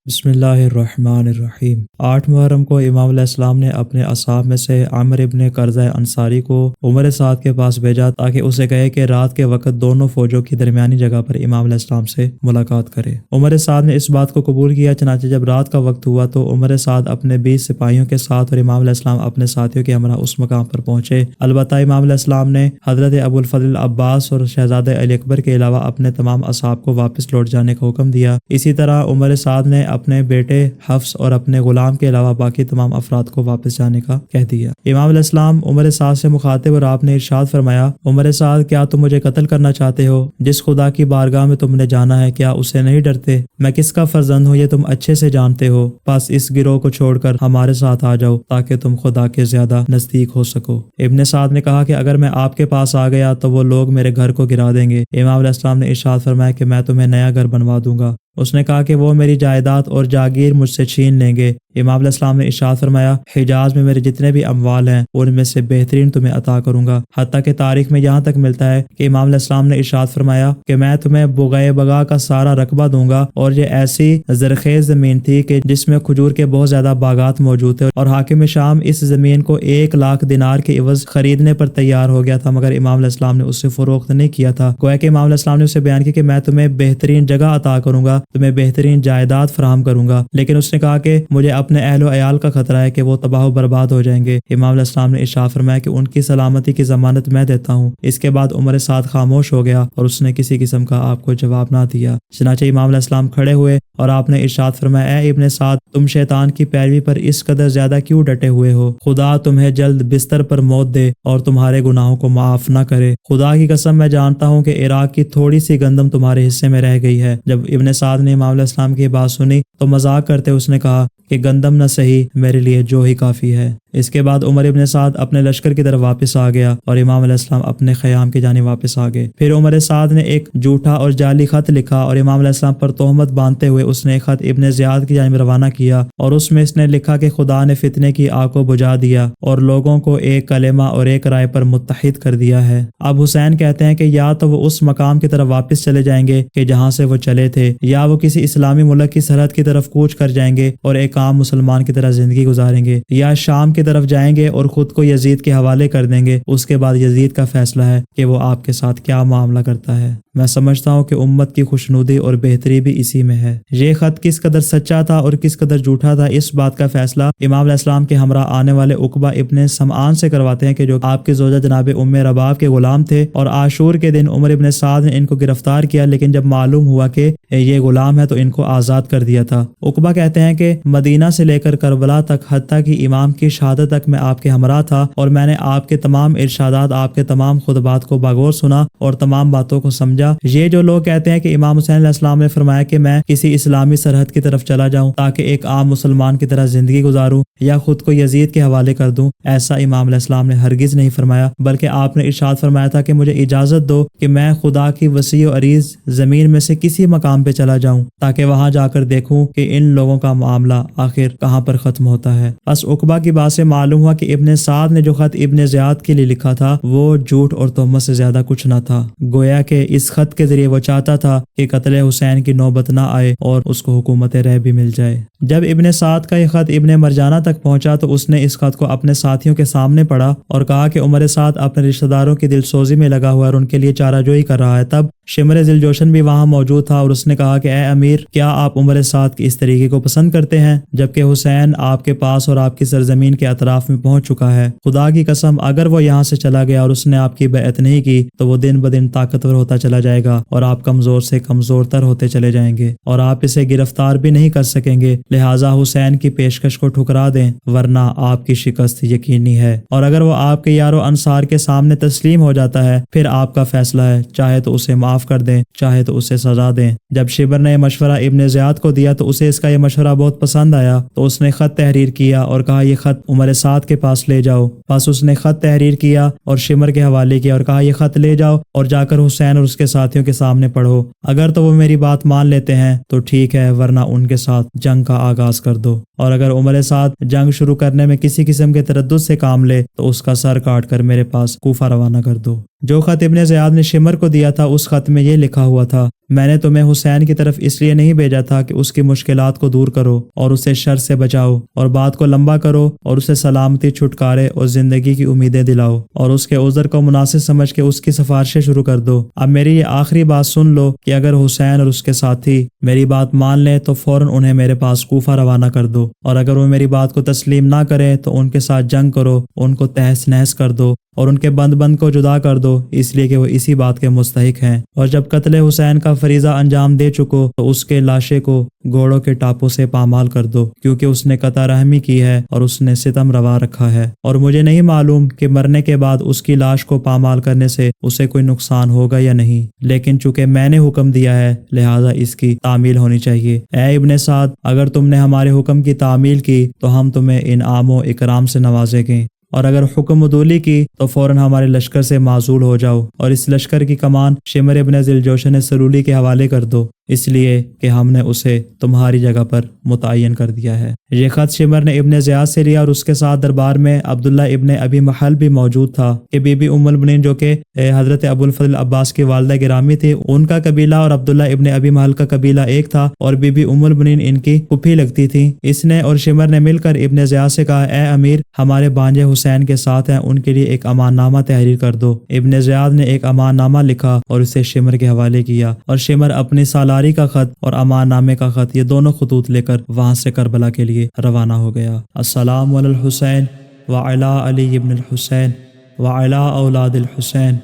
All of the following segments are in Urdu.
بسم اللہ الرحمن الرحیم۔ 8 محرم کو امام علیہ السلام نے اپنے اصحاب میں سے عامر ابن قرظہ انصاری کو عمر سعد کے پاس بھیجا تاکہ اسے کہے کہ رات کے وقت دونوں فوجوں کی درمیانی جگہ پر امام علیہ السلام سے ملاقات کرے۔ عمر سعد نے اس بات کو قبول کیا، چنانچہ جب رات کا وقت ہوا تو عمر سعد اپنے 20 سپاہیوں کے ساتھ اور امام علیہ السلام اپنے ساتھیوں کے ہمراہ اس مقام پر پہنچے۔ البتہ امام علیہ السلام نے حضرت ابو الفضل عباس اور شہزادہ علی اکبر کے علاوہ اپنے تمام اصحاب کو واپس لوٹ جانے کا حکم دیا۔ اسی طرح عمر سعد نے اپنے بیٹے حفص اور اپنے غلام کے علاوہ باقی تمام افراد کو واپس جانے کا کہہ دیا۔ امام علیہ السلام عمر سعد سے مخاطب اور آپ نے ارشاد فرمایا، عمر سعد، کیا تم مجھے قتل کرنا چاہتے ہو؟ جس خدا کی بارگاہ میں تم نے جانا ہے کیا اسے نہیں ڈرتے؟ میں کس کا فرزند ہوں یہ تم اچھے سے جانتے ہو، بس اس گروہ کو چھوڑ کر ہمارے ساتھ آ جاؤ تاکہ تم خدا کے زیادہ نزدیک ہو سکو۔ ابن سعد نے کہا کہ اگر میں آپ کے پاس آ گیا تو وہ لوگ میرے گھر کو گرا دیں گے۔ امام علیہ السلام نے ارشاد فرمایا کہ میں تمہیں نیا گھر بنوا دوں گا۔ اس نے کہا کہ وہ میری جائیداد اور جاگیر مجھ سے چھین لیں گے۔ امام علیہ السلام نے ارشاد فرمایا، حجاز میں میرے جتنے بھی اموال ہیں ان میں سے بہترین تمہیں عطا کروں گا۔ حتیٰ کہ تاریخ میں یہاں تک ملتا ہے کہ امام علیہ السلام نے ارشاد فرمایا کہ میں تمہیں بغائے بغا کا سارا رقبہ دوں گا، اور یہ ایسی زرخیز زمین تھی کہ جس میں کھجور کے بہت زیادہ باغات موجود تھے، اور حاکم شام اس زمین کو 1,00,000 دینار کے عوض خریدنے پر تیار ہو گیا تھا، مگر امام علیہ السلام نے اسے فروخت نہیں کیا تھا۔ گویا کہ امام علیہ السلام نے اسے بیان کیا کہ میں تمہیں بہترین جگہ عطا کروں گا، تمہیں بہترین جائیداد فراہم کروں گا، لیکن اس نے کہا کہ مجھے اپنے اہل و عیال کا خطرہ ہے کہ وہ تباہ و برباد ہو جائیں گے۔ امام علیہ السلام نے ارشاد فرمایا کہ ان کی سلامتی کی ضمانت میں دیتا ہوں۔ اس کے بعد عمر سعد خاموش ہو گیا اور اس نے کسی قسم کا آپ کو جواب نہ دیا۔ چنانچہ امام علیہ السلام کھڑے ہوئے اور آپ نے ارشاد فرمایا، اے ابن سعد، تم شیطان کی پیروی پر اس قدر زیادہ کیوں ڈٹے ہوئے ہو؟ خدا تمہیں جلد بستر پر موت دے اور تمہارے گناہوں کو معاف نہ کرے۔ خدا کی قسم میں جانتا ہوں کہ عراق کی تھوڑی سی گندم تمہارے حصے میں رہ گئی ہے۔ جب ابن سعد نے امام علیہ السلام کی بات سنی تو مذاق کرتے اس نے کہا کہ گندم نہ صحیح، میرے لیے جو ہی کافی ہے۔ اس کے بعد عمر ابن سعد اپنے لشکر کی طرف واپس آ گیا اور امام علیہ السلام اپنے خیام کی جانب واپس آ گئے۔ پھر عمر سعد نے ایک جھوٹا اور جعلی خط لکھا اور امام علیہ السلام پر تہمت باندھتے ہوئے اس نے ایک خط ابن زیاد کی جانب روانہ کیا، اور اس میں اس نے لکھا کہ خدا نے فتنے کی آگ کو بجھا دیا اور لوگوں کو ایک کلمہ اور ایک رائے پر متحد کر دیا ہے۔ اب حسین کہتے ہیں کہ یا تو وہ اس مقام کی طرف واپس چلے جائیں گے کہ جہاں سے وہ چلے تھے، یا وہ کسی اسلامی ملک کی سرحد کی طرف کوچ کر جائیں گے اور ایک عام مسلمان کی طرح زندگی گزاریں گے، یا شام کی طرف جائیں گے اور خود کو یزید کے حوالے کر دیں گے۔ اس کے بعد یزید کا فیصلہ ہے کہ وہ آپ کے ساتھ کیا معاملہ کرتا ہے۔ میں سمجھتا ہوں کہ امت کی خوشنودی اور بہتری بھی اسی میں ہے۔ یہ خط کس قدر سچا تھا اور کس قدر جھوٹا تھا، اس بات کا فیصلہ امام علیہ السلام کے ہمراہ آنے والے عقبہ ابن سمعان سے کرواتے ہیں کہ جو آپ کے زوجہ جناب ام رباب کے غلام تھے، اور عاشور کے دن عمر ابن سعد نے ان کو گرفتار کیا، لیکن جب معلوم ہوا کہ یہ غلام ہے تو ان کو آزاد کر دیا تھا۔ عقبہ کہتے ہیں کہ مدینہ سے لے کر کربلا تک، حتیٰ کہ امام کی شہادت تک میں آپ کے ہمراہ تھا، اور میں نے آپ کے تمام ارشادات، آپ کے تمام خطبات کو باغور سنا اور تمام باتوں کو سمجھا۔ یہ جو لوگ کہتے ہیں کہ امام حسین علیہ السلام نے فرمایا کہ میں کسی اسلامی سرحد کی طرف چلا جاؤں تاکہ ایک عام مسلمان کی طرح زندگی گزاروں یا خود کو یزید کے حوالے کر دوں، ایسا امام علیہ السلام نے ہرگز نہیں فرمایا، بلکہ آپ نے ارشاد فرمایا تھا کہ مجھے اجازت دو کہ میں خدا کی وسیع و عریض زمین میں سے کسی مقام پہ چلا جاؤں تاکہ وہاں جا کر دیکھوں کہ ان لوگوں کا معاملہ آخر کہاں پر ختم ہوتا ہے۔ بس عقبہ کی بات سے معلوم ہوا کہ ابن سعد نے جو خط ابن زیاد کے لیے لکھا تھا وہ جھوٹ اور تہمت سے زیادہ کچھ نہ تھا۔ گویا کہ اس خط کے ذریعے وہ چاہتا تھا کہ قتل حسین کی نوبت نہ آئے اور اس کو حکومت رہ بھی مل جائے۔ جب ابن سعد کا یہ خط ابن مرجانہ تک پہنچا تو اس نے اس خط کو اپنے ساتھیوں کے سامنے پڑھا اور کہا کہ عمر سعد اپنے رشتہ داروں کی دل سوزی میں لگا ہوا ہے اور ان کے لیے چارہ جوئی کر رہا ہے۔ تب شمر ذی الجوشن بھی وہاں موجود تھا اور اس نے کہا کہ اے امیر، کیا آپ عمر سعد کی اس طریقے کو پسند کرتے ہیں جبکہ حسین آپ کے پاس اور آپ کی سرزمین کے اطراف میں پہنچ چکا ہے؟ خدا کی قسم اگر وہ یہاں سے چلا گیا اور اس نے آپ کی بیعت نہیں کی تو وہ دن بدن طاقتور ہوتا چلا جائے گا اور آپ کمزور سے کمزور تر ہوتے چلے جائیں گے اور آپ اسے گرفتار بھی نہیں کر سکیں گے۔ لہٰذا حسین کی پیشکش کو ٹھکرا دیں ورنہ آپ کی شکست یقینی ہے، اور اگر وہ آپ کے یارو انصار کے سامنے تسلیم ہو جاتا ہے پھر آپ کا فیصلہ ہے، چاہے تو اسے معاف کر دیں چاہے تو اسے سزا دیں۔ جب شبر نے یہ مشورہ ابن زیاد کو دیا تو اسے اس کا یہ مشورہ بہت پسند آیا، تو اس نے خط تحریر کیا اور کہا یہ خط عمر سعد کے پاس لے جاؤ۔ بس اس نے خط تحریر کیا اور شمر کے حوالے کیا اور کہا یہ خط لے جاؤ اور جا کر حسین اور اس کے ساتھیوں کے سامنے پڑھو، اگر تو وہ میری بات مان لیتے ہیں تو ٹھیک ہے، ورنہ ان کے ساتھ جنگ کا آغاز کر دو، اور اگر عمر سعد جنگ شروع کرنے میں کسی قسم کے تردد سے کام لے تو اس کا سر کاٹ کر میرے پاس کوفہ روانہ کر دو۔ جو خط ابن زیاد نے شمر کو دیا تھا اس خط میں یہ لکھا ہوا تھا، میں نے تمہیں حسین کی طرف اس لیے نہیں بھیجا تھا کہ اس کی مشکلات کو دور کرو اور اسے شر سے بچاؤ اور بات کو لمبا کرو اور اسے سلامتی، چھٹکارے اور زندگی کی امیدیں دلاؤ اور اس کے عذر کو مناسب سمجھ کے اس کی سفارشیں شروع کر دو۔ اب میری یہ آخری بات سن لو کہ اگر حسین اور اس کے ساتھی میری بات مان لیں تو فوراً انہیں میرے پاس کوفہ روانہ کر دو، اور اگر وہ میری بات کو تسلیم نہ کریں تو ان کے ساتھ جنگ کرو، ان کو تہس نہس کر دو اور ان کے بند کو جدا کر دو، اس لیے کہ وہ اسی بات کے مستحق ہیں۔ اور جب قتل حسین کا فریضہ انجام دے چکو تو اس کے لاشے کو گھوڑوں کے ٹاپوں سے پامال کر دو، کیونکہ اس نے قطع رحمی کی ہے اور اس نے ستم روا رکھا ہے، اور مجھے نہیں معلوم کہ مرنے کے بعد اس کی لاش کو پامال کرنے سے اسے کوئی نقصان ہوگا یا نہیں، لیکن چونکہ میں نے حکم دیا ہے لہٰذا اس کی تعمیل ہونی چاہیے۔ اے ابن سعد، اگر تم نے ہمارے حکم کی تعمیل کی تو ہم تمہیں انعام و اکرام سے نوازیں گے، اور اگر حکم عدولی کی تو فوراً ہمارے لشکر سے معزول ہو جاؤ اور اس لشکر کی کمان شمر ابن ذی الجوشن سلولی کے حوالے کر دو، اس لیے کہ ہم نے اسے تمہاری جگہ پر متعین کر دیا ہے۔ یہ خط شمر نے ابن زیاد سے لیا اور اس کے ساتھ دربار میں عبداللہ ابن ابی محل بھی موجود تھا کہ بی بی ام المؤمنین جو کہ حضرت ابو الفضل عباس کی والدہ گرامی تھی، ان کا قبیلہ اور عبداللہ ابن ابی محل کا قبیلہ ایک تھا اور بی بی ام المؤمنین ان کی پھوپھی لگتی تھی۔ اس نے اور شمر نے مل کر ابن زیاد سے کہا، اے امیر، ہمارے بانجے حسین کے ساتھ ہیں، ان کے لیے ایک امان نامہ تحریر کر دو۔ ابن زیاد نے ایک امان نامہ لکھا اور اسے شمر کے حوالے کیا، اور شمر اپنی سالاری کا خط اور امان نامے کا خط، یہ دونوں خطوط لے کر وہاں سے کربلا کے لیے روانہ ہو گیا۔ السلام علی الحسین وعلی علی ابن الحسین وعلی اولاد الحسین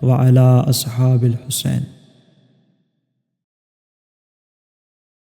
وعلی اصحاب الحسین۔